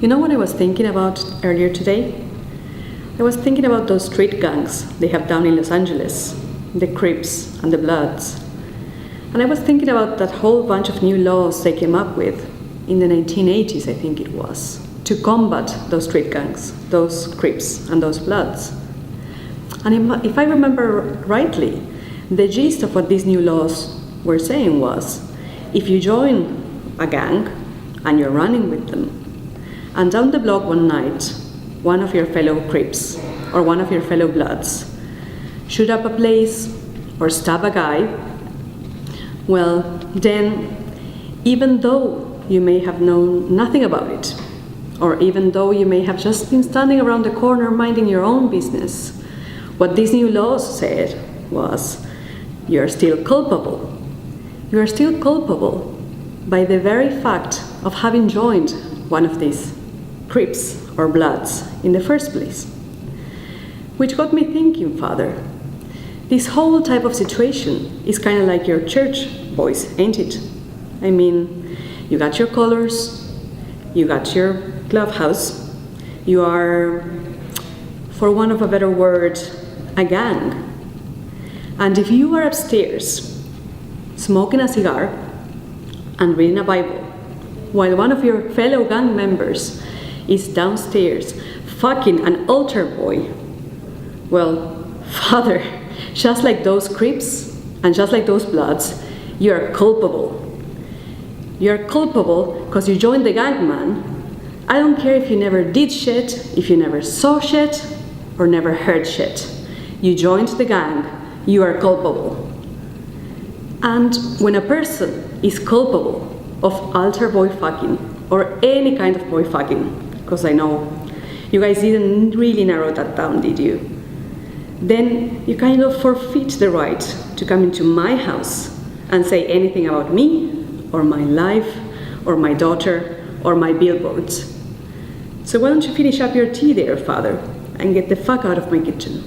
You know what I was thinking about earlier today? I was thinking about those street gangs they have down in Los Angeles, the Crips and the Bloods. And I was thinking about that whole bunch of new laws they came up with in the 1980s, I think it was, to combat those street gangs, those Crips and those Bloods. And if I remember rightly, the gist of what these new laws were saying was, if you join a gang and you're running with them, and down the block one night, one of your fellow Crips or one of your fellow Bloods shoot up a place or stab a guy, well, then even though you may have known nothing about it, or even though you may have just been standing around the corner minding your own business, what these new laws said was, you're still culpable. You are still culpable by the very fact of having joined one of these Crips or Bloods in the first place. Which got me thinking, Father, this whole type of situation is kind of like your church boys, ain't it? I mean, you got your colors, you got your clubhouse, you are, for want of a better word, a gang. And if you are upstairs, smoking a cigar and reading a Bible, while one of your fellow gang members is downstairs fucking an altar boy, well, Father, just like those Crips and just like those Bloods, you are culpable. You are culpable because you joined the gang, man. I don't care if you never did shit, if you never saw shit, or never heard shit. You joined the gang, you are culpable. And when a person is culpable of altar boy fucking, or any kind of boy fucking, because I know you guys didn't really narrow that down, did you? Then you kind of forfeit the right to come into my house and say anything about me, or my life, or my daughter, or my billboards. So why don't you finish up your tea there, Father, and get the fuck out of my kitchen?